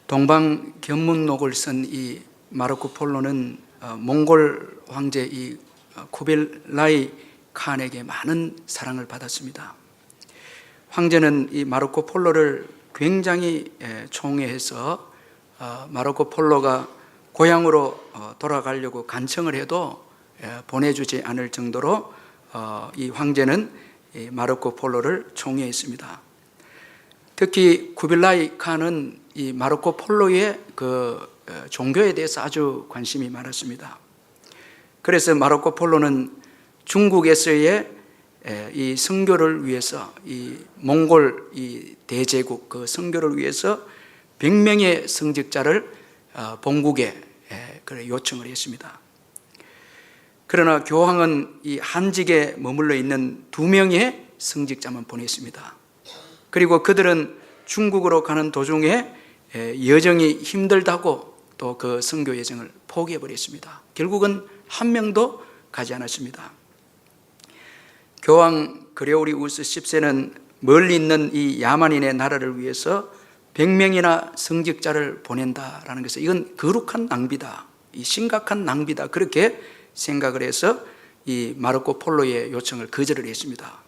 동방 견문록을 쓴 이 마르코 폴로는 몽골 황제 이 쿠빌라이 칸에게 많은 사랑을 받았습니다. 황제는 이 마르코 폴로를 굉장히 총애해서 마르코 폴로가 고향으로 돌아가려고 간청을 해도 보내주지 않을 정도로 이 황제는 이 마르코 폴로를 총애했습니다. 특히 쿠빌라이 칸은 이 마르코 폴로의 그 종교에 대해서 아주 관심이 많았습니다. 그래서 마르코 폴로는 중국에서의 이 선교를 위해서 이 몽골 이 대제국 그 선교를 위해서 100명의 성직자를 본국에 요청을 했습니다. 그러나 교황은 이 한직에 머물러 있는 2명의 성직자만 보냈습니다. 그리고 그들은 중국으로 가는 도중에 여정이 힘들다고 또 그 선교 여정을 포기해버렸습니다. 결국은 한 명도 가지 않았습니다. 교황 그레고리우스 10세는 멀리 있는 이 야만인의 나라를 위해서 100명이나 성직자를 보낸다라는 것은 이건 거룩한 낭비다, 이 심각한 낭비다, 그렇게 생각을 해서 이 마르코 폴로의 요청을 거절을 했습니다.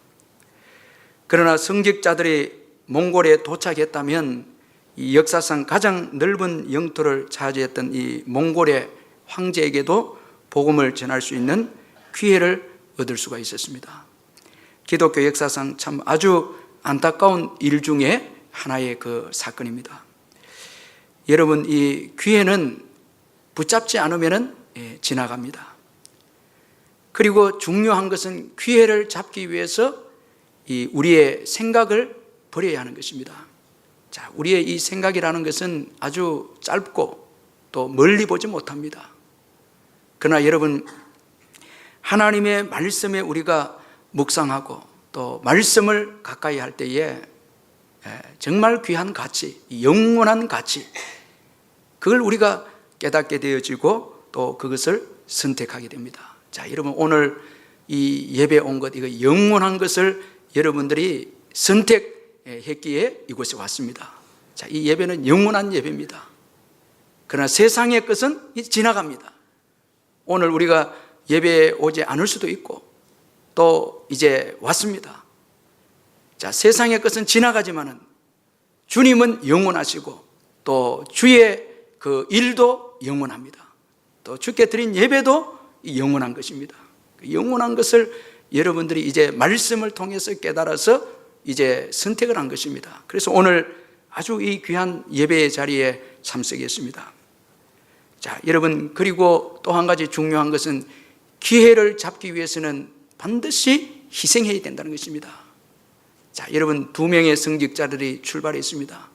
그러나 성직자들이 몽골에 도착했다면 이 역사상 가장 넓은 영토를 차지했던 이 몽골의 황제에게도 복음을 전할 수 있는 기회를 얻을 수가 있었습니다. 기독교 역사상 참 아주 안타까운 일 중에 하나의 그 사건입니다. 여러분, 이 기회는 붙잡지 않으면 지나갑니다. 그리고 중요한 것은 기회를 잡기 위해서 이 우리의 생각을 버려야 하는 것입니다. 자, 우리의 이 생각이라는 것은 아주 짧고 또 멀리 보지 못합니다. 그러나 여러분, 하나님의 말씀에 우리가 묵상하고 또 말씀을 가까이 할 때에 정말 귀한 가치, 영원한 가치, 그걸 우리가 깨닫게 되어지고 또 그것을 선택하게 됩니다. 자, 여러분, 오늘 이 예배 온 것, 이거 영원한 것을 여러분들이 선택했기에 이곳에 왔습니다. 자, 이 예배는 영원한 예배입니다. 그러나 세상의 것은 지나갑니다. 오늘 우리가 예배에 오지 않을 수도 있고 또 이제 왔습니다. 자, 세상의 것은 지나가지만은 주님은 영원하시고 또 주의 그 일도 영원합니다. 또 주께 드린 예배도 영원한 것입니다. 영원한 것을 여러분들이 이제 말씀을 통해서 깨달아서 이제 선택을 한 것입니다. 그래서 오늘 아주 이 귀한 예배의 자리에 참석했습니다. 자, 여러분, 그리고 또 한 가지 중요한 것은 기회를 잡기 위해서는 반드시 희생해야 된다는 것입니다. 자, 여러분, 2명의 성직자들이 출발했습니다.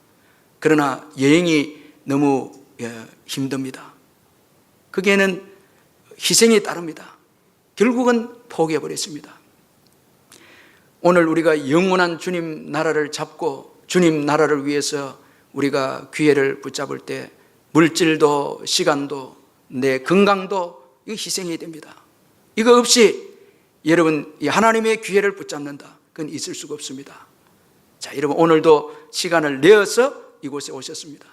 그러나 여행이 너무 힘듭니다. 거기에는 희생이 따릅니다. 결국은 포기해버렸습니다. 오늘 우리가 영원한 주님 나라를 잡고 주님 나라를 위해서 우리가 기회를 붙잡을 때 물질도 시간도 내 건강도 이거 희생해야 됩니다. 이거 없이 여러분, 이 하나님의 기회를 붙잡는다, 그건 있을 수가 없습니다. 자, 여러분, 오늘도 시간을 내어서 이곳에 오셨습니다.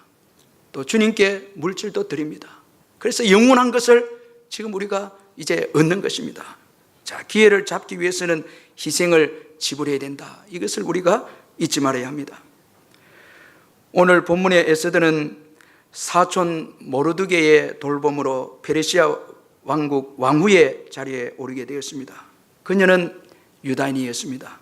또 주님께 물질도 드립니다. 그래서 영원한 것을 지금 우리가 이제 얻는 것입니다. 자, 기회를 잡기 위해서는 희생을 지불해야 된다, 이것을 우리가 잊지 말아야 합니다. 오늘 본문의 에스더는 사촌 모르드게의 돌봄으로 페르시아 왕국 왕후의 자리에 오르게 되었습니다. 그녀는 유다인이었습니다.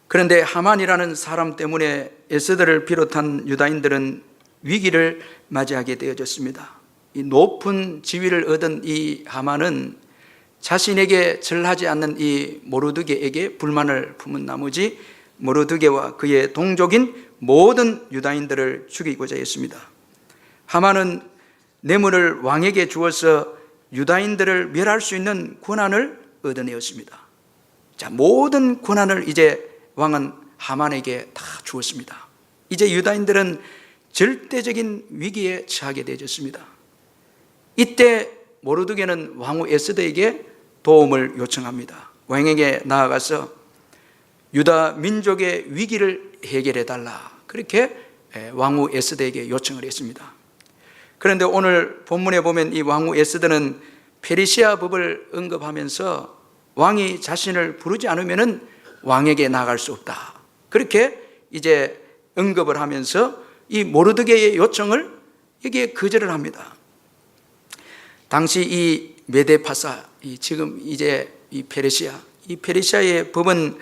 그런데 하만이라는 사람 때문에 에스더를 비롯한 유다인들은 위기를 맞이하게 되어졌습니다. 이 높은 지위를 얻은 이 하만은 자신에게 절하지 않는 이 모르드게에게 불만을 품은 나머지 모르드게와 그의 동족인 모든 유다인들을 죽이고자 했습니다. 하만은 뇌물을 왕에게 주어서 유다인들을 멸할 수 있는 권한을 얻어내었습니다. 자, 모든 권한을 이제 왕은 하만에게 다 주었습니다. 이제 유다인들은 절대적인 위기에 처하게 되어졌습니다. 이때 모르드게는 왕후 에스더에게 도움을 요청합니다. 왕에게 나아가서 유다 민족의 위기를 해결해 달라, 그렇게 왕후 에스더에게 요청을 했습니다. 그런데 오늘 본문에 보면 이 왕후 에스더는 페르시아 법을 언급하면서 왕이 자신을 부르지 않으면 왕에게 나갈 수 없다, 그렇게 이제 언급을 하면서 이 모르드게의 요청을 여기에 거절을 합니다. 당시 이 메데파사, 지금 이제 이 페르시아의 법은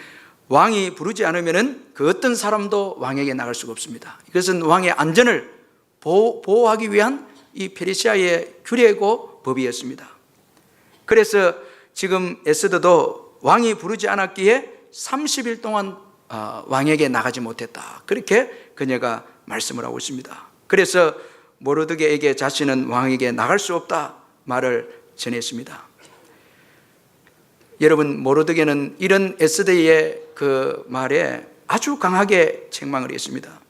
왕이 부르지 않으면 그 어떤 사람도 왕에게 나갈 수가 없습니다. 이것은 왕의 안전을 보호하기 위한 이 페르시아의 규례고 법이었습니다. 그래서 지금 에스더도 왕이 부르지 않았기에 30일 동안 왕에게 나가지 못했다, 그렇게 그녀가 말씀을 하고 있습니다. 그래서 모르드게에게 자신은 왕에게 나갈 수 없다 말을 전했습니다. 여러분, 모르드게는 이런 에스더의 그 말에 아주 강하게 책망을 했습니다.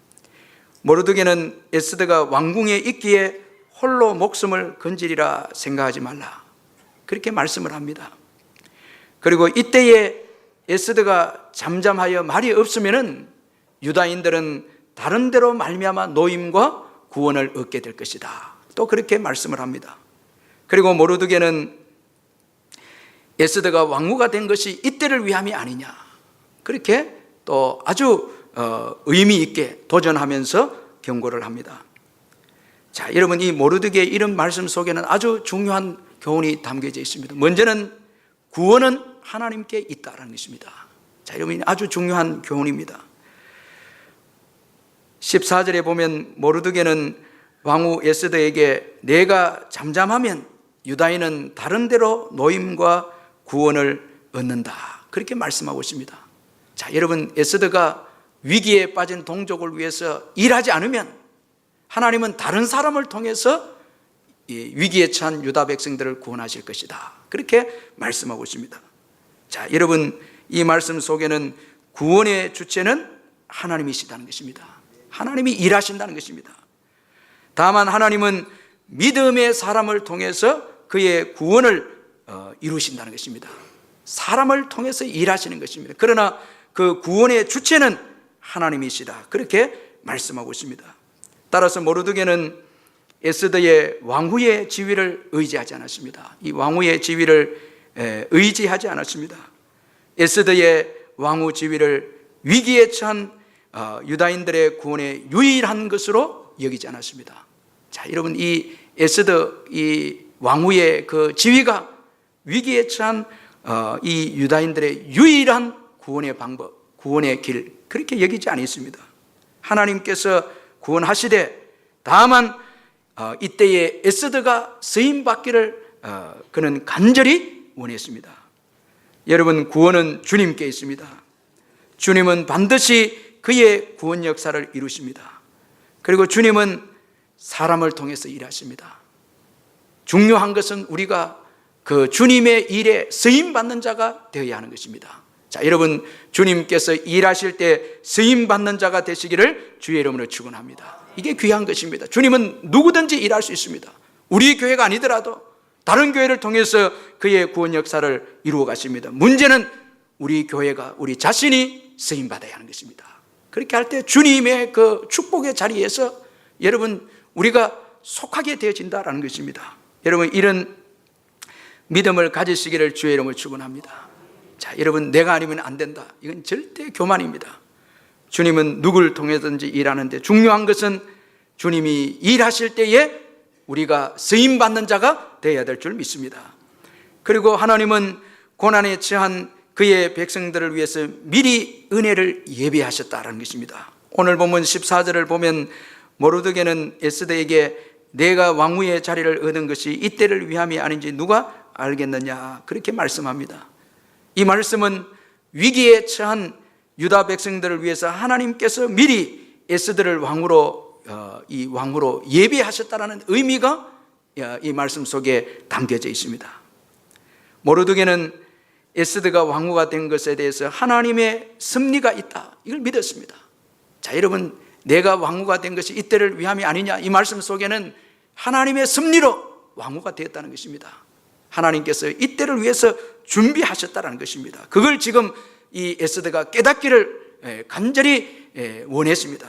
모르드게는 에스더가 왕궁에 있기에 홀로 목숨을 건지리라 생각하지 말라, 그렇게 말씀을 합니다. 그리고 이때에 에스더가 잠잠하여 말이 없으면은 유다인들은 다른 데로 말미암아 노임과 구원을 얻게 될 것이다, 또 그렇게 말씀을 합니다. 그리고 모르드게는 에스더가 왕후가 된 것이 이때를 위함이 아니냐, 그렇게 또 아주 의미 있게 도전하면서 경고를 합니다. 자, 여러분, 이 모르드게의 이런 말씀 속에는 아주 중요한 교훈이 담겨져 있습니다. 먼저는 구원은 하나님께 있다는 것입니다. 자, 여러분, 아주 중요한 교훈입니다. 14절에 보면 모르드게는 왕후 에스더에게 내가 잠잠하면 유다인은 다른 데로 노임과 구원을 얻는다, 그렇게 말씀하고 있습니다. 자, 여러분, 에스더가 위기에 빠진 동족을 위해서 일하지 않으면 하나님은 다른 사람을 통해서 위기에 처한 유다 백성들을 구원하실 것이다, 그렇게 말씀하고 있습니다. 자, 여러분, 이 말씀 속에는 구원의 주체는 하나님이시다는 것입니다. 하나님이 일하신다는 것입니다. 다만 하나님은 믿음의 사람을 통해서 그의 구원을 이루신다는 것입니다. 사람을 통해서 일하시는 것입니다. 그러나 그 구원의 주체는 하나님이시다, 그렇게 말씀하고 있습니다. 따라서 모르드게는 에스더의 왕후의 지위를 의지하지 않았습니다. 이 왕후의 지위를 의지하지 않았습니다. 에스더의 왕후 지위를 위기에 처한 유다인들의 구원의 유일한 것으로 여기지 않았습니다. 자, 여러분, 이 에스더 이 왕후의 그 지위가 위기에 처한 이 유다인들의 유일한 구원의 방법, 구원의 길, 그렇게 여기지 않았습니다. 하나님께서 구원하시되 다만 이때에 에스더가 쓰임받기를 그는 간절히 원했습니다. 여러분, 구원은 주님께 있습니다. 주님은 반드시 그의 구원 역사를 이루십니다. 그리고 주님은 사람을 통해서 일하십니다. 중요한 것은 우리가 그 주님의 일에 쓰임받는 자가 되어야 하는 것입니다. 자, 여러분, 주님께서 일하실 때 쓰임받는 자가 되시기를 주의 이름으로 축원합니다. 이게 귀한 것입니다. 주님은 누구든지 일할 수 있습니다. 우리 교회가 아니더라도 다른 교회를 통해서 그의 구원 역사를 이루어 가십니다. 문제는 우리 교회가 우리 자신이 쓰임받아야 하는 것입니다. 그렇게 할 때 주님의 그 축복의 자리에서 여러분, 우리가 속하게 되어진다는 것입니다. 여러분, 이런 믿음을 가지시기를 주의 이름으로 축원합니다. 자, 여러분, 내가 아니면 안 된다, 이건 절대 교만입니다. 주님은 누구를 통해서든지 일하는데 중요한 것은 주님이 일하실 때에 우리가 쓰임받는 자가 되어야 될 줄 믿습니다. 그리고 하나님은 고난에 처한 그의 백성들을 위해서 미리 은혜를 예비하셨다는 것입니다. 오늘 본문 14절을 보면 모르드게는 에스더에게 내가 왕후의 자리를 얻은 것이 이때를 위함이 아닌지 누가 알겠느냐, 그렇게 말씀합니다. 이 말씀은 위기에 처한 유다 백성들을 위해서 하나님께서 미리 에스더를 왕후로 예비하셨다는 의미가 이 말씀 속에 담겨져 있습니다. 모르드게는 에스더가 왕후가 된 것에 대해서 하나님의 섭리가 있다, 이걸 믿었습니다. 자, 여러분, 내가 왕후가 된 것이 이때를 위함이 아니냐, 이 말씀 속에는 하나님의 섭리로 왕후가 되었다는 것입니다. 하나님께서 이때를 위해서 준비하셨다는 것입니다. 그걸 지금 이 에스더가 깨닫기를 간절히 원했습니다.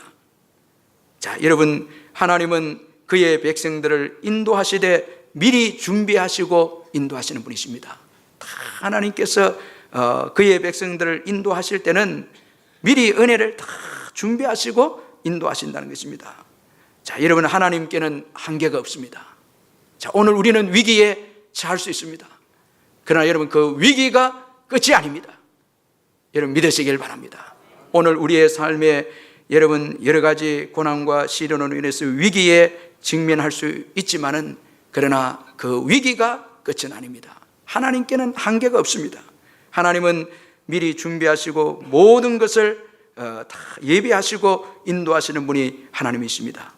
자, 여러분, 하나님은 그의 백성들을 인도하시되 미리 준비하시고 인도하시는 분이십니다. 다 하나님께서 그의 백성들을 인도하실 때는 미리 은혜를 다 준비하시고 인도하신다는 것입니다. 자, 여러분, 하나님께는 한계가 없습니다. 자, 오늘 우리는 위기에 처할 수 있습니다. 그러나 여러분, 그 위기가 끝이 아닙니다. 여러분, 믿으시길 바랍니다. 오늘 우리의 삶에 여러분 여러 가지 고난과 시련으로 인해서 위기에 직면할 수 있지만은, 그러나 그 위기가 끝은 아닙니다. 하나님께는 한계가 없습니다. 하나님은 미리 준비하시고 모든 것을 다 예비하시고 인도하시는 분이 하나님이십니다.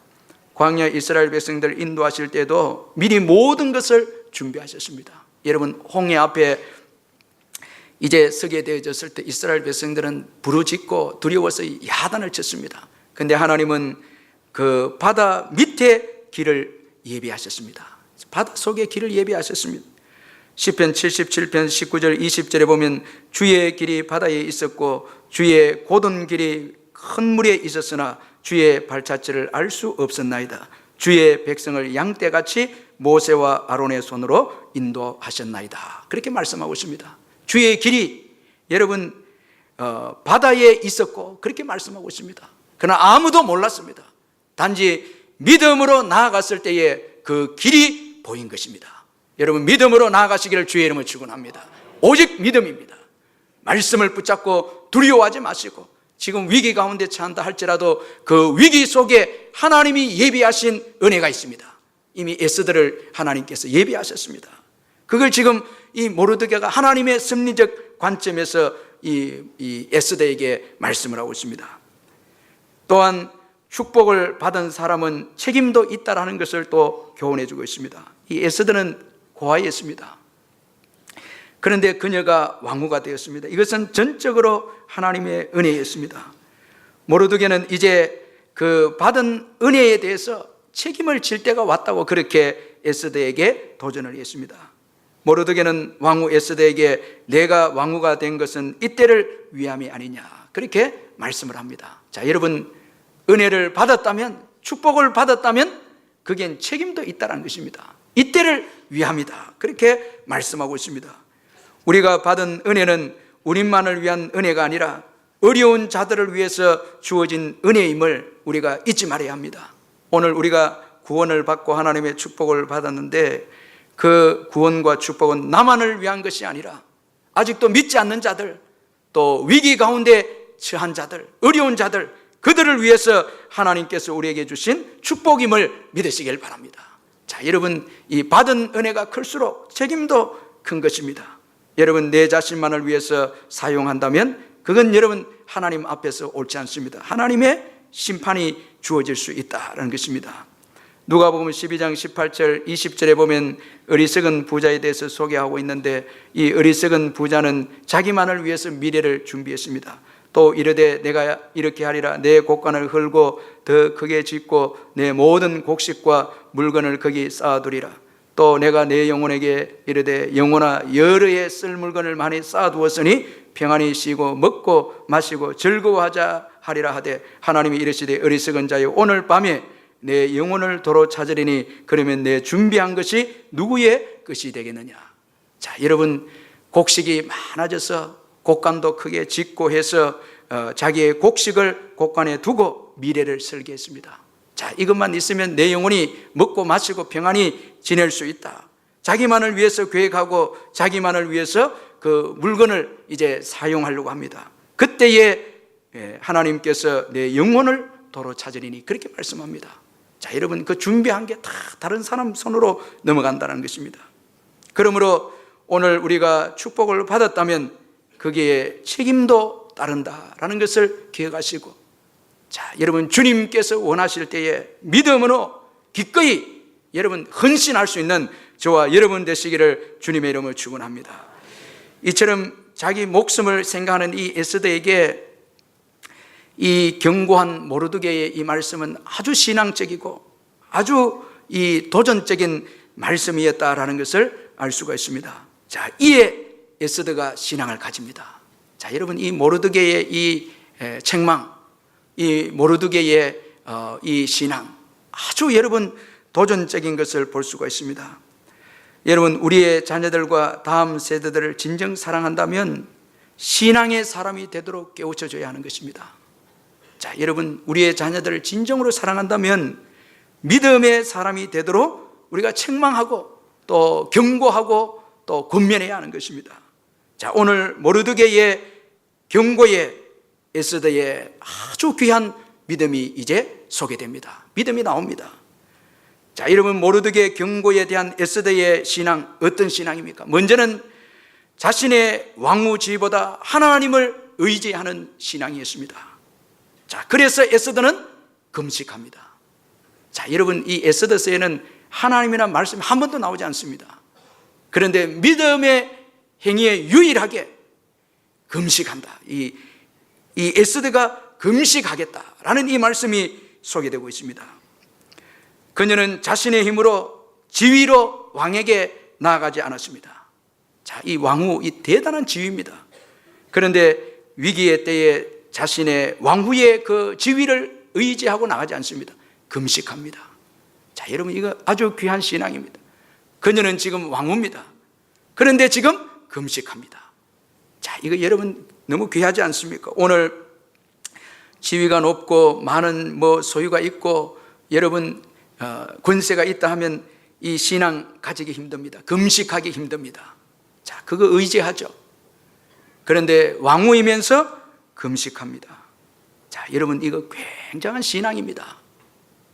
광야 이스라엘 백성들 인도하실 때도 미리 모든 것을 준비하셨습니다. 여러분, 홍해 앞에 이제 서게 되어졌을 때 이스라엘 백성들은 부르짖고 두려워서 야단을 쳤습니다. 그런데 하나님은 그 바다 밑에 길을 예비하셨습니다. 바다 속에 길을 예비하셨습니다. 시편 77편 19절 20절에 보면 주의 길이 바다에 있었고 주의 고든 길이 큰 물에 있었으나 주의 발자취를 알 수 없었나이다. 주의 백성을 양떼같이 모세와 아론의 손으로 인도하셨나이다. 그렇게 말씀하고 있습니다. 주의 길이 여러분 바다에 있었고 그렇게 말씀하고 있습니다. 그러나 아무도 몰랐습니다. 단지 믿음으로 나아갔을 때에 그 길이 보인 것입니다. 여러분, 믿음으로 나아가시기를 주의 이름으로 축원합니다. 오직 믿음입니다. 말씀을 붙잡고 두려워하지 마시고, 지금 위기 가운데 처한다 할지라도 그 위기 속에 하나님이 예비하신 은혜가 있습니다. 이미 에스더를 하나님께서 예비하셨습니다. 그걸 지금 이 모르드게가 하나님의 섭리적 관점에서 이 에스더에게 말씀을 하고 있습니다. 또한 축복을 받은 사람은 책임도 있다라는 것을 또 교훈해 주고 있습니다. 이 에스더는 고아였습니다. 그런데 그녀가 왕후가 되었습니다. 이것은 전적으로 하나님의 은혜였습니다. 모르드게는 이제 그 받은 은혜에 대해서 책임을 질 때가 왔다고 그렇게 에스더에게 도전을 했습니다. 모르드게는 왕후 에스더에게 내가 왕후가 된 것은 이때를 위함이 아니냐, 그렇게 말씀을 합니다. 자, 여러분, 은혜를 받았다면, 축복을 받았다면 그겐 책임도 있다는 것입니다. 이때를 위함이다, 그렇게 말씀하고 있습니다. 우리가 받은 은혜는 우리만을 위한 은혜가 아니라 어려운 자들을 위해서 주어진 은혜임을 우리가 잊지 말아야 합니다. 오늘 우리가 구원을 받고 하나님의 축복을 받았는데 그 구원과 축복은 나만을 위한 것이 아니라 아직도 믿지 않는 자들, 또 위기 가운데 처한 자들, 어려운 자들, 그들을 위해서 하나님께서 우리에게 주신 축복임을 믿으시길 바랍니다. 자, 여러분, 이 받은 은혜가 클수록 책임도 큰 것입니다. 여러분, 내 자신만을 위해서 사용한다면 그건 여러분 하나님 앞에서 옳지 않습니다. 하나님의 심판이 주어질 수 있다는 것입니다. 누가복음 12장 18절 20절에 보면 어리석은 부자에 대해서 소개하고 있는데, 이 어리석은 부자는 자기만을 위해서 미래를 준비했습니다. 또 이르되 내가 이렇게 하리라, 내 곡간을 헐고 더 크게 짓고 내 모든 곡식과 물건을 거기 쌓아두리라. 또 내가 내 영혼에게 이르되 영혼아, 여러 해 쓸 물건을 많이 쌓아두었으니 평안히 쉬고 먹고 마시고 즐거워하자 하리라 하되, 하나님이 이르시되 어리석은 자여, 오늘 밤에 내 영혼을 도로 찾으리니 그러면 내 준비한 것이 누구의 것이 되겠느냐. 자, 여러분, 곡식이 많아져서 곡간도 크게 짓고 해서 자기의 곡식을 곡간에 두고 미래를 설계했습니다. 자, 이것만 있으면 내 영혼이 먹고 마시고 평안히 지낼 수 있다. 자기만을 위해서 계획하고 자기만을 위해서 그 물건을 이제 사용하려고 합니다. 그때에 하나님께서 내 영혼을 도로 찾으리니 그렇게 말씀합니다. 자, 여러분, 그 준비한 게 다 다른 사람 손으로 넘어간다는 것입니다. 그러므로 오늘 우리가 축복을 받았다면 거기에 책임도 따른다라는 것을 기억하시고, 자, 여러분, 주님께서 원하실 때에 믿음으로 기꺼이 여러분 헌신할 수 있는 저와 여러분 되시기를 주님의 이름으로 축원합니다. 이처럼 자기 목숨을 생각하는 이 에스더에게 이 견고한 모르드게의 이 말씀은 아주 신앙적이고 아주 이 도전적인 말씀이었다라는 것을 알 수가 있습니다. 자, 이에 에스더가 신앙을 가집니다. 자, 여러분, 이 모르드게의 이 책망, 이 모르드게의 이 신앙, 아주 여러분 도전적인 것을 볼 수가 있습니다. 여러분, 우리의 자녀들과 다음 세대들을 진정 사랑한다면 신앙의 사람이 되도록 깨우쳐줘야 하는 것입니다. 자, 여러분, 우리의 자녀들을 진정으로 사랑한다면 믿음의 사람이 되도록 우리가 책망하고 또 경고하고 또 권면해야 하는 것입니다. 자, 오늘 모르드게의 경고에 에스더의 아주 귀한 믿음이 이제 소개됩니다. 믿음이 나옵니다. 자, 여러분, 모르드게 경고에 대한 에스더의 신앙, 어떤 신앙입니까? 먼저는 자신의 왕후 지위보다 하나님을 의지하는 신앙이었습니다. 자, 그래서 에스더는 금식합니다. 자, 여러분, 이 에스더서에는 하나님이라는 말씀이 한 번도 나오지 않습니다. 그런데 믿음의 행위에 유일하게 금식한다. 이 에스더가 금식하겠다라는 이 말씀이 소개되고 있습니다. 그녀는 자신의 힘으로 지위로 왕에게 나아가지 않았습니다. 자, 이 왕후, 이 대단한 지위입니다. 그런데 위기의 때에 자신의 왕후의 그 지위를 의지하고 나가지 않습니다. 금식합니다. 자, 여러분, 이거 아주 귀한 신앙입니다. 그녀는 지금 왕후입니다. 그런데 지금 금식합니다. 자, 이거 여러분 너무 귀하지 않습니까? 오늘 지위가 높고 많은 소유가 있고 여러분 권세가 있다 하면 이 신앙 가지기 힘듭니다. 금식하기 힘듭니다. 자, 그거 의지하죠. 그런데 왕후이면서 금식합니다. 자, 여러분, 이거 굉장한 신앙입니다.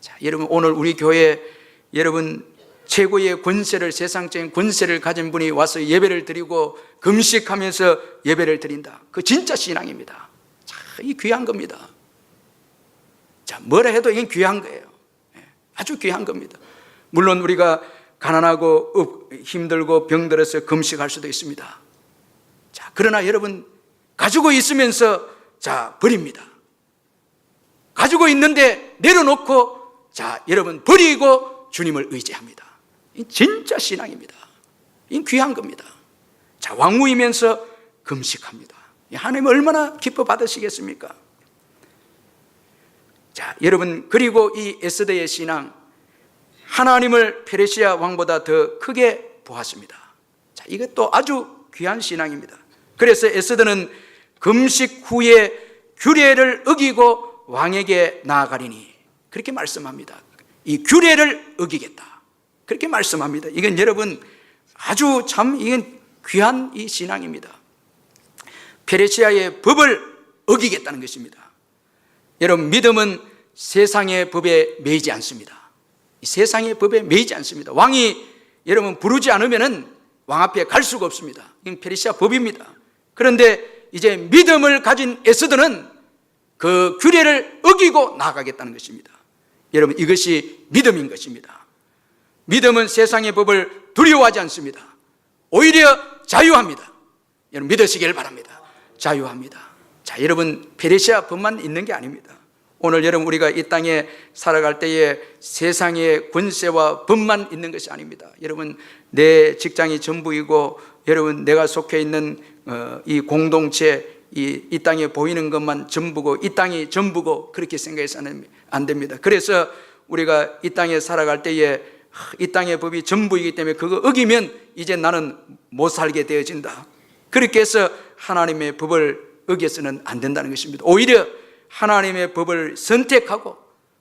자, 여러분, 오늘 우리 교회 여러분 최고의 권세를, 세상적인 권세를 가진 분이 와서 예배를 드리고 금식하면서 예배를 드린다. 그 진짜 신앙입니다. 자, 이 귀한 겁니다. 자, 뭐라 해도 이건 귀한 거예요. 아주 귀한 겁니다. 물론 우리가 가난하고 힘들고 병들어서 금식할 수도 있습니다. 자, 그러나 여러분, 가지고 있으면서 자, 버립니다. 가지고 있는데 내려놓고 자, 여러분 버리고 주님을 의지합니다. 이 진짜 신앙입니다. 이 귀한 겁니다. 자, 왕후이면서 금식합니다. 하나님 얼마나 기뻐 받으시겠습니까? 자, 여러분, 그리고 이 에스더의 신앙, 하나님을 페르시아 왕보다 더 크게 보았습니다. 자, 이것도 아주 귀한 신앙입니다. 그래서 에스더는 금식 후에 규례를 어기고 왕에게 나아가리니 그렇게 말씀합니다. 이 규례를 어기겠다, 그렇게 말씀합니다. 이건 여러분 아주 참 이건 귀한 이 신앙입니다. 페르시아의 법을 어기겠다는 것입니다. 여러분, 믿음은 세상의 법에 매이지 않습니다. 세상의 법에 매이지 않습니다. 왕이 여러분 부르지 않으면 왕 앞에 갈 수가 없습니다. 이건 페르시아 법입니다. 그런데 이제 믿음을 가진 에스더는 그 규례를 어기고 나아가겠다는 것입니다. 여러분, 이것이 믿음인 것입니다. 믿음은 세상의 법을 두려워하지 않습니다. 오히려 자유합니다. 여러분, 믿으시길 바랍니다. 자유합니다. 자, 여러분, 페르시아 법만 있는 게 아닙니다. 오늘 여러분, 우리가 이 땅에 살아갈 때에 세상의 권세와 법만 있는 것이 아닙니다. 여러분, 내 직장이 전부이고 여러분, 내가 속해 있는 이 공동체, 이 땅에 보이는 것만 전부고 이 땅이 전부고 그렇게 생각해서는 안 됩니다. 그래서 우리가 이 땅에 살아갈 때에 이 땅의 법이 전부이기 때문에 그거 어기면 이제 나는 못 살게 되어진다, 그렇게 해서 하나님의 법을 어겨서는 안 된다는 것입니다. 오히려 하나님의 법을 선택하고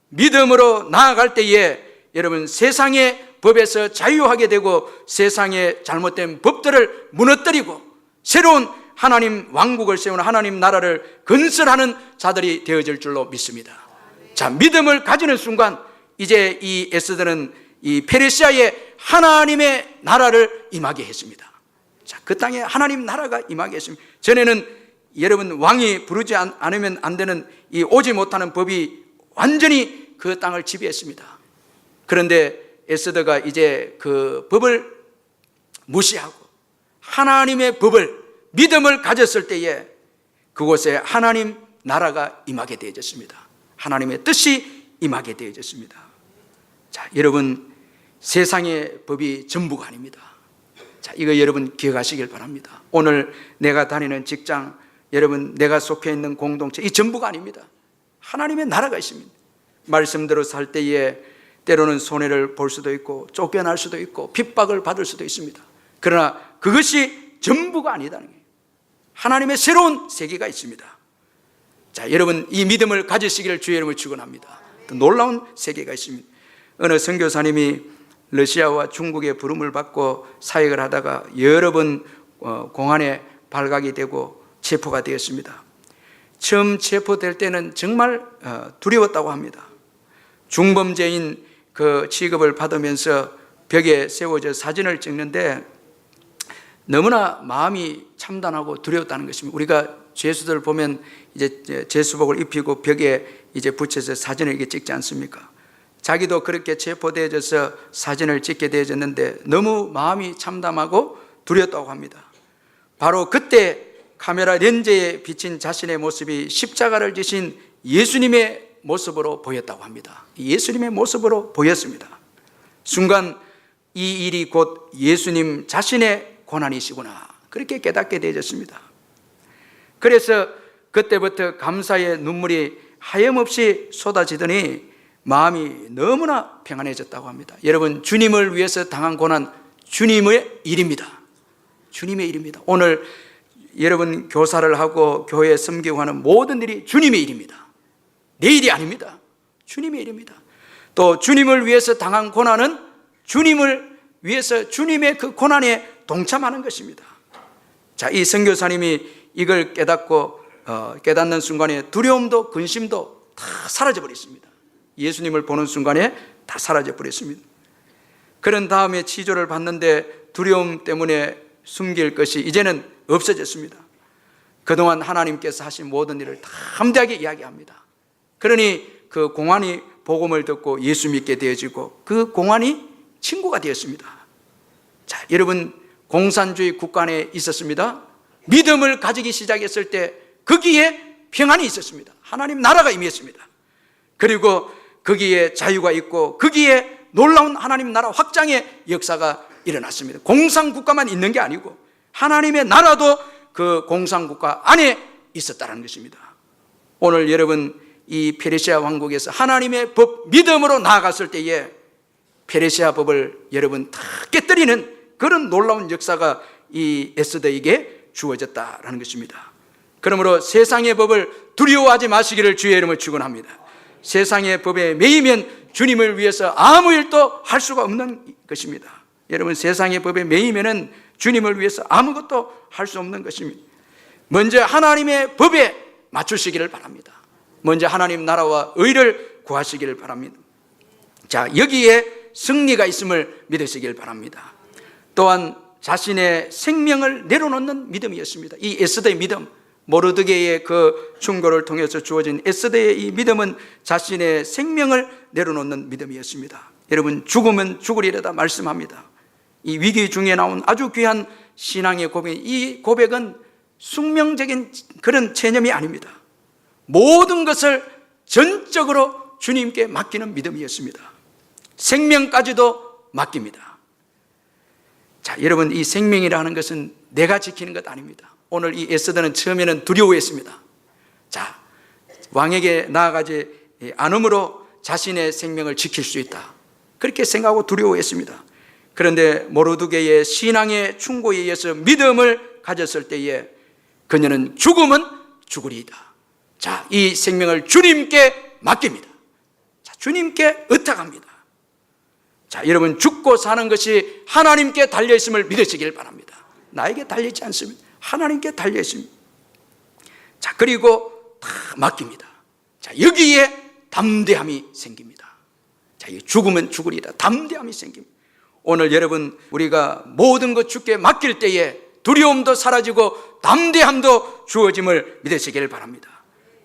믿음으로 나아갈 때에 여러분 세상의 법에서 자유하게 되고 세상의 잘못된 법들을 무너뜨리고 새로운 하나님 왕국을 세우는 하나님 나라를 건설하는 자들이 되어질 줄로 믿습니다. 자, 믿음을 가지는 순간 이제 이 에스더는 이 페르시아의 하나님의 나라를 임하게 했습니다. 자, 그 땅에 하나님 나라가 임하게 했습니다. 전에는 여러분 왕이 부르지 않으면 안 되는 이 오지 못하는 법이 완전히 그 땅을 지배했습니다. 그런데 에스더가 이제 그 법을 무시하고 하나님의 법을 믿음을 가졌을 때에 그곳에 하나님 나라가 임하게 되어졌습니다. 하나님의 뜻이 임하게 되어졌습니다. 자, 여러분, 세상의 법이 전부가 아닙니다. 자, 이거 여러분 기억하시길 바랍니다. 오늘 내가 다니는 직장, 여러분 내가 속해 있는 공동체, 이 전부가 아닙니다. 하나님의 나라가 있습니다. 말씀대로 살 때에 때로는 손해를 볼 수도 있고 쫓겨날 수도 있고 핍박을 받을 수도 있습니다. 그러나 그것이 전부가 아니다는 거예요. 하나님의 새로운 세계가 있습니다. 자, 여러분 이 믿음을 가지시기를 주의 이름으로 축원합니다. 놀라운 세계가 있습니다. 어느 선교사님이 러시아와 중국의 부름을 받고 사역을 하다가 여러 번 공안에 발각이 되고 체포가 되었습니다. 처음 체포될 때는 정말 두려웠다고 합니다. 중범죄인 그 취급을 받으면서 벽에 세워져 사진을 찍는데 너무나 마음이 참담하고 두려웠다는 것입니다. 우리가 죄수들 보면 이제 죄수복을 입히고 벽에 이제 붙여서 사진을 이렇게 찍지 않습니까? 자기도 그렇게 체포되어져서 사진을 찍게 되어졌는데 너무 마음이 참담하고 두려웠다고 합니다. 바로 그때 카메라 렌즈에 비친 자신의 모습이 십자가를 지신 예수님의 모습으로 보였다고 합니다. 예수님의 모습으로 보였습니다. 순간 이 일이 곧 예수님 자신의 고난이시구나 그렇게 깨닫게 되어졌습니다. 그래서 그때부터 감사의 눈물이 하염없이 쏟아지더니 마음이 너무나 평안해졌다고 합니다. 여러분 주님을 위해서 당한 고난 주님의 일입니다. 주님의 일입니다. 오늘 여러분 교사를 하고 교회에 섬기고 하는 모든 일이 주님의 일입니다. 내 일이 아닙니다. 주님의 일입니다. 또 주님을 위해서 당한 고난은 주님을 위해서 주님의 그 고난에 동참하는 것입니다. 자, 이 선교사님이 이걸 깨닫는 순간에 두려움도 근심도 다 사라져 버렸습니다. 예수님을 보는 순간에 다 사라져 버렸습니다. 그런 다음에 치료를 받는데 두려움 때문에 숨길 것이 이제는 없어졌습니다. 그동안 하나님께서 하신 모든 일을 다 담대하게 이야기합니다. 그러니 그 공안이 복음을 듣고 예수 믿게 되어지고 그 공안이 친구가 되었습니다. 자, 여러분 공산주의 국가에 있었습니다. 믿음을 가지기 시작했을 때 거기에 평안이 있었습니다. 하나님 나라가 임했습니다. 그리고 거기에 자유가 있고 거기에 놀라운 하나님 나라 확장의 역사가 일어났습니다. 공산국가만 있는 게 아니고 하나님의 나라도 그 공산국가 안에 있었다는 것입니다. 오늘 여러분 이 페르시아 왕국에서 하나님의 법 믿음으로 나아갔을 때에 페르시아 법을 여러분 다 깨뜨리는 그런 놀라운 역사가 이 에스더에게 주어졌다라는 것입니다. 그러므로 세상의 법을 두려워하지 마시기를 주의 이름으로 축원합니다. 세상의 법에 매이면 주님을 위해서 아무 일도 할 수가 없는 것입니다. 여러분 세상의 법에 매이면은 주님을 위해서 아무것도 할 수 없는 것입니다. 먼저 하나님의 법에 맞추시기를 바랍니다. 먼저 하나님 나라와 의를 구하시기를 바랍니다. 자, 여기에 승리가 있음을 믿으시길 바랍니다. 또한 자신의 생명을 내려놓는 믿음이었습니다. 이 에스더의 믿음, 모르드게의 그 충고를 통해서 주어진 에스더의 이 믿음은 자신의 생명을 내려놓는 믿음이었습니다. 여러분 죽으면 죽으리라다 말씀합니다. 이 위기 중에 나온 아주 귀한 신앙의 고백, 이 고백은 숙명적인 그런 체념이 아닙니다. 모든 것을 전적으로 주님께 맡기는 믿음이었습니다. 생명까지도 맡깁니다. 자, 여러분 이 생명이라는 것은 내가 지키는 것 아닙니다. 오늘 이 에스더는 처음에는 두려워했습니다. 자, 왕에게 나아가지 않음으로 자신의 생명을 지킬 수 있다. 그렇게 생각하고 두려워했습니다. 그런데 모르드게의 신앙의 충고에 의해서 믿음을 가졌을 때에 그녀는 죽으면 죽으리이다. 자, 이 생명을 주님께 맡깁니다. 자, 주님께 의탁합니다. 자, 여러분 죽고 사는 것이 하나님께 달려있음을 믿으시길 바랍니다. 나에게 달려있지 않습니다. 하나님께 달려있습니다. 자, 그리고 다 맡깁니다. 자, 여기에 담대함이 생깁니다. 자, 죽으면 죽으리라. 담대함이 생깁니다. 오늘 여러분 우리가 모든 것 주께 맡길 때에 두려움도 사라지고 담대함도 주어짐을 믿으시길 바랍니다.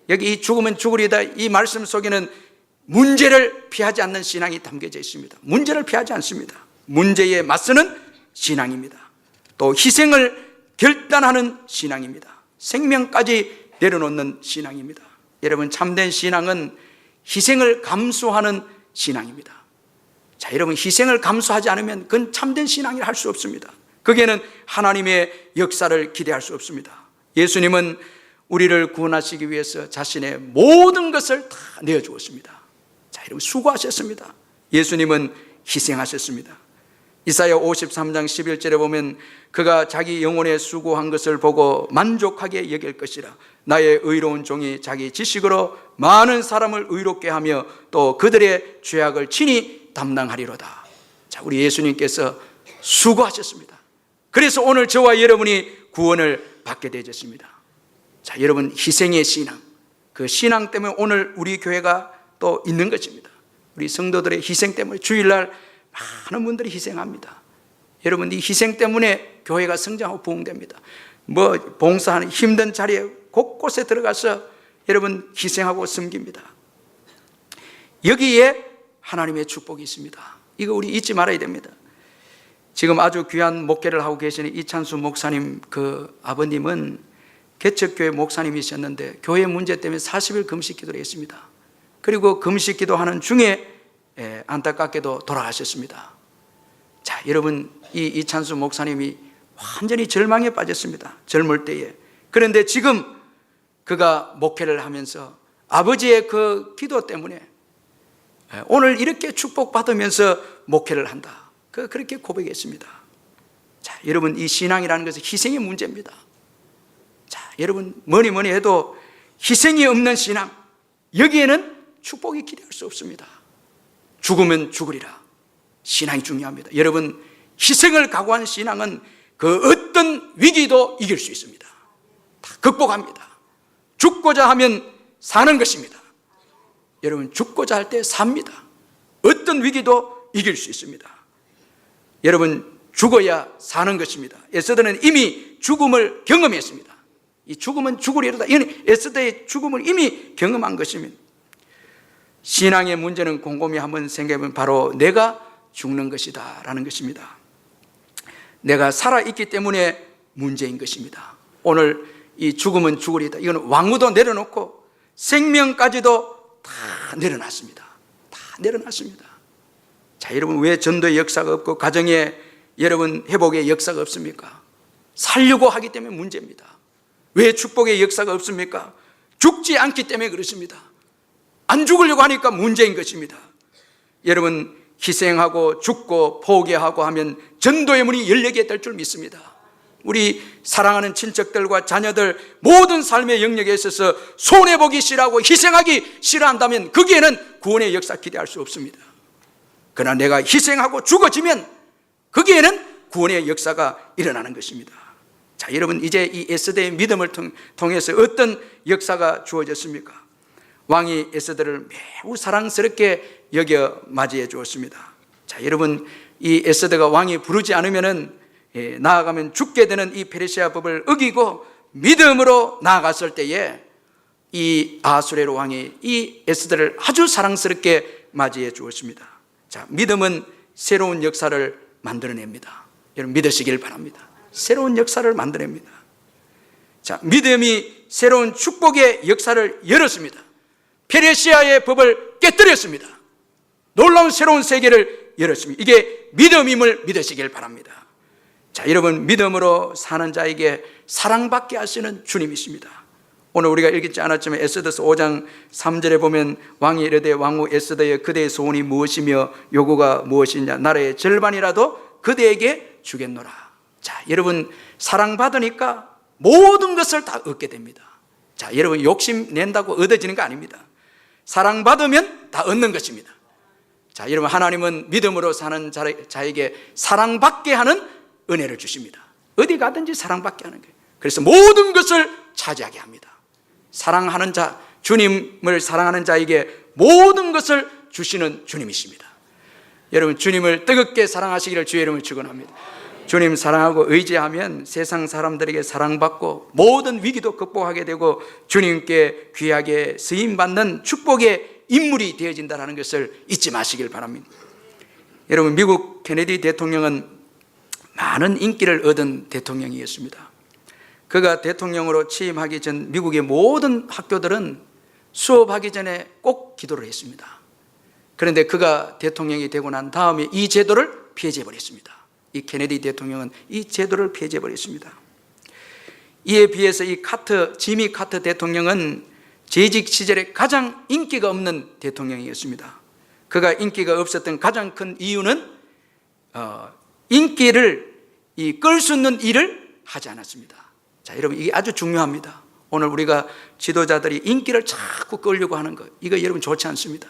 여기 이 죽으면 죽으리다 이 말씀 속에는 문제를 피하지 않는 신앙이 담겨져 있습니다. 문제를 피하지 않습니다. 문제에 맞서는 신앙입니다. 또 희생을 결단하는 신앙입니다. 생명까지 내려놓는 신앙입니다. 여러분 참된 신앙은 희생을 감수하는 신앙입니다. 자, 여러분 희생을 감수하지 않으면 그건 참된 신앙이라 할 수 없습니다. 거기에는 하나님의 역사를 기대할 수 없습니다. 예수님은 우리를 구원하시기 위해서 자신의 모든 것을 다 내어주었습니다. 자, 여러분 수고하셨습니다. 예수님은 희생하셨습니다. 이사야 53장 11절에 보면 그가 자기 영혼의 수고한 것을 보고 만족하게 여길 것이라. 나의 의로운 종이 자기 지식으로 많은 사람을 의롭게 하며 또 그들의 죄악을 친히 담당하리로다. 자, 우리 예수님께서 수고하셨습니다. 그래서 오늘 저와 여러분이 구원을 받게 되었습니다. 자, 여러분 희생의 신앙, 그 신앙 때문에 오늘 우리 교회가 또 있는 것입니다. 우리 성도들의 희생 때문에 주일날 많은 분들이 희생합니다. 여러분 이 희생 때문에 교회가 성장하고 부흥됩니다. 뭐 봉사하는 힘든 자리에 곳곳에 들어가서 여러분 희생하고 섬깁니다. 여기에 하나님의 축복이 있습니다. 이거 우리 잊지 말아야 됩니다. 지금 아주 귀한 목회를 하고 계시는 이찬수 목사님 그 아버님은 개척교회 목사님이셨는데 교회 문제 때문에 40일 금식 기도를 했습니다. 그리고 금식 기도하는 중에 안타깝게도 돌아가셨습니다. 자, 여러분 이 이찬수 목사님이 완전히 절망에 빠졌습니다. 젊을 때에. 그런데 지금 그가 목회를 하면서 아버지의 그 기도 때문에 오늘 이렇게 축복받으면서 목회를 한다. 그렇게 고백했습니다. 자, 여러분 이 신앙이라는 것은 희생의 문제입니다. 자, 여러분 뭐니 해도 희생이 없는 신앙, 여기에는 축복이 기대할 수 없습니다. 죽으면 죽으리라. 신앙이 중요합니다. 여러분 희생을 각오한 신앙은 그 어떤 위기도 이길 수 있습니다. 다 극복합니다. 죽고자 하면 사는 것입니다. 여러분 죽고자 할 때 삽니다. 어떤 위기도 이길 수 있습니다. 여러분 죽어야 사는 것입니다. 에스더는 이미 죽음을 경험했습니다. 이 죽음은 죽으리로다. 이는 에스더의 죽음을 이미 경험한 것입니다. 신앙의 문제는 곰곰이 한번 생각해보면 바로 내가 죽는 것이다 라는 것입니다. 내가 살아있기 때문에 문제인 것입니다. 오늘 이 죽음은 죽으리다. 이건 왕후도 내려놓고 생명까지도 다 내려놨습니다. 다 내려놨습니다. 자, 여러분 왜 전도의 역사가 없고 가정에 여러분 회복의 역사가 없습니까? 살려고 하기 때문에 문제입니다. 왜 축복의 역사가 없습니까? 죽지 않기 때문에 그렇습니다. 안 죽으려고 하니까 문제인 것입니다. 여러분 희생하고 죽고 포기하고 하면 전도의 문이 열리게 될 줄 믿습니다. 우리 사랑하는 친척들과 자녀들 모든 삶의 영역에 있어서 손해보기 싫어하고 희생하기 싫어한다면 거기에는 구원의 역사 기대할 수 없습니다. 그러나 내가 희생하고 죽어지면 거기에는 구원의 역사가 일어나는 것입니다. 자, 여러분 이제 이 에스더의 믿음을 통해서 어떤 역사가 주어졌습니까? 왕이 에스더를 매우 사랑스럽게 여겨 맞이해 주었습니다. 자, 여러분 이 에스더가 왕이 부르지 않으면은 나아가면 죽게 되는 이 페르시아 법을 어기고 믿음으로 나아갔을 때에 이 아수에로 왕이 이 에스더를 아주 사랑스럽게 맞이해 주었습니다. 자, 믿음은 새로운 역사를 만들어냅니다. 여러분 믿으시길 바랍니다. 새로운 역사를 만들어냅니다. 자, 믿음이 새로운 축복의 역사를 열었습니다. 페르시아의 법을 깨뜨렸습니다. 놀라운 새로운 세계를 열었습니다. 이게 믿음임을 믿으시길 바랍니다. 자, 여러분 믿음으로 사는 자에게 사랑받게 하시는 주님이십니다. 오늘 우리가 읽지 않았지만 에스더서 5장 3절에 보면 왕이 이르되 왕후 에스더의 그대의 소원이 무엇이며 요구가 무엇이냐 나라의 절반이라도 그대에게 주겠노라. 자, 여러분 사랑받으니까 모든 것을 다 얻게 됩니다. 자, 여러분 욕심 낸다고 얻어지는 거 아닙니다. 사랑받으면 다 얻는 것입니다. 자, 여러분 하나님은 믿음으로 사는 자에게 사랑받게 하는 은혜를 주십니다. 어디 가든지 사랑받게 하는 거예요. 그래서 모든 것을 차지하게 합니다. 사랑하는 자, 주님을 사랑하는 자에게 모든 것을 주시는 주님이십니다. 여러분 주님을 뜨겁게 사랑하시기를 주의 이름으로 축원합니다. 주님 사랑하고 의지하면 세상 사람들에게 사랑받고 모든 위기도 극복하게 되고 주님께 귀하게 쓰임받는 축복의 인물이 되어진다는 것을 잊지 마시길 바랍니다. 여러분 미국 케네디 대통령은 많은 인기를 얻은 대통령이었습니다. 그가 대통령으로 취임하기 전 미국의 모든 학교들은 수업하기 전에 꼭 기도를 했습니다. 그런데 그가 대통령이 되고 난 다음에 이 제도를 폐지해버렸습니다. 이 케네디 대통령은 이 제도를 폐지해버렸습니다. 이에 비해서 이 지미 카터 대통령은 재직 시절에 가장 인기가 없는 대통령이었습니다. 그가 인기가 없었던 가장 큰 이유는 인기를 끌 수 있는 일을 하지 않았습니다. 자, 여러분, 이게 아주 중요합니다. 오늘 우리가 지도자들이 인기를 자꾸 끌려고 하는 것, 이거 여러분 좋지 않습니다.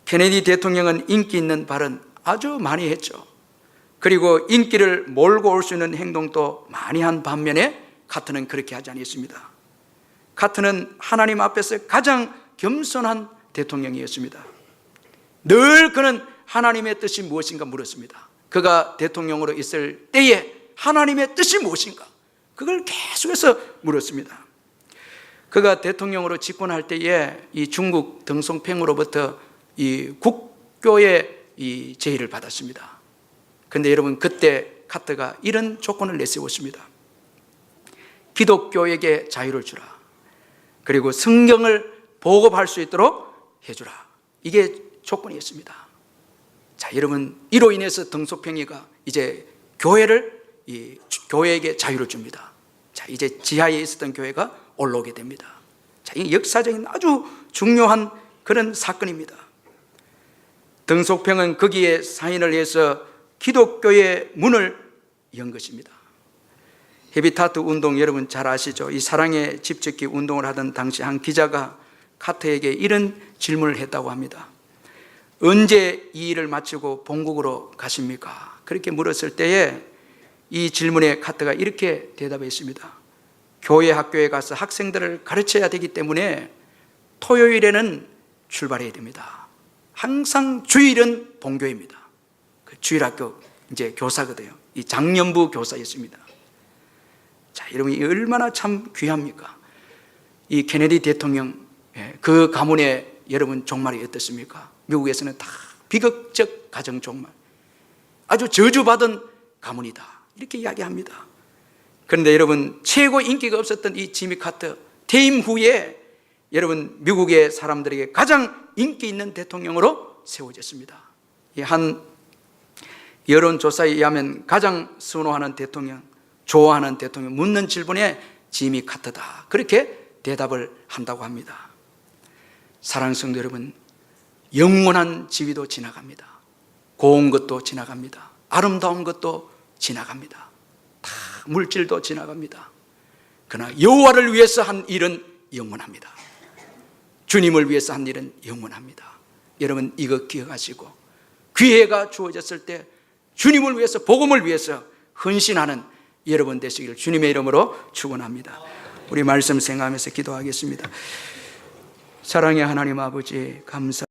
케네디 대통령은 인기 있는 발언 아주 많이 했죠. 그리고 인기를 몰고 올 수 있는 행동도 많이 한 반면에 카터는 그렇게 하지 않았습니다. 카터는 하나님 앞에서 가장 겸손한 대통령이었습니다. 늘 그는 하나님의 뜻이 무엇인가 물었습니다. 그가 대통령으로 있을 때에 하나님의 뜻이 무엇인가, 그걸 계속해서 물었습니다. 그가 대통령으로 집권할 때에 이 중국 덩송팽으로부터 이 국교의 이 제의를 받았습니다. 그런데 여러분, 그때 카터가 이런 조건을 내세웠습니다. 기독교에게 자유를 주라. 그리고 성경을 보급할 수 있도록 해주라. 이게 조건이었습니다. 자, 여러분, 이로 인해서 덩송팽이가 이제 교회에게 자유를 줍니다. 자, 이제 지하에 있었던 교회가 올라오게 됩니다. 자, 이 역사적인 아주 중요한 그런 사건입니다. 덩송팽은 거기에 사인을 해서 기독교의 문을 연 것입니다. 헤비타트 운동 여러분 잘 아시죠? 이 사랑의 집짓기 운동을 하던 당시 한 기자가 카터에게 이런 질문을 했다고 합니다. 언제 이 일을 마치고 본국으로 가십니까? 그렇게 물었을 때에 이 질문에 카터가 이렇게 대답했습니다. 교회 학교에 가서 학생들을 가르쳐야 되기 때문에 토요일에는 출발해야 됩니다. 항상 주일은 본교입니다. 그 주일학교 이제 교사거든요. 이 장년부 교사였습니다. 자, 여러분, 이 얼마나 참 귀합니까? 이 케네디 대통령, 그 가문의 여러분 종말이 어떻습니까? 미국에서는 다 비극적 가정 종말, 아주 저주받은 가문이다, 이렇게 이야기합니다. 그런데 여러분, 최고 인기가 없었던 이 지미 카터 퇴임 후에 여러분, 미국의 사람들에게 가장 인기 있는 대통령으로 세워졌습니다. 한 여론조사에 의하면 가장 선호하는 대통령, 좋아하는 대통령 묻는 질문에 지미 카터다, 그렇게 대답을 한다고 합니다. 사랑하는 성도 여러분, 영원한 지위도 지나갑니다. 고운 것도 지나갑니다. 아름다운 것도 지나갑니다. 다 물질도 지나갑니다. 그러나 여호와를 위해서 한 일은 영원합니다. 주님을 위해서 한 일은 영원합니다. 여러분, 이거 기억하시고 기회가 주어졌을 때 주님을 위해서, 복음을 위해서 헌신하는 여러분 되시기를 주님의 이름으로 축원합니다. 우리 말씀 생각하면서 기도하겠습니다. 사랑의 하나님 아버지, 감사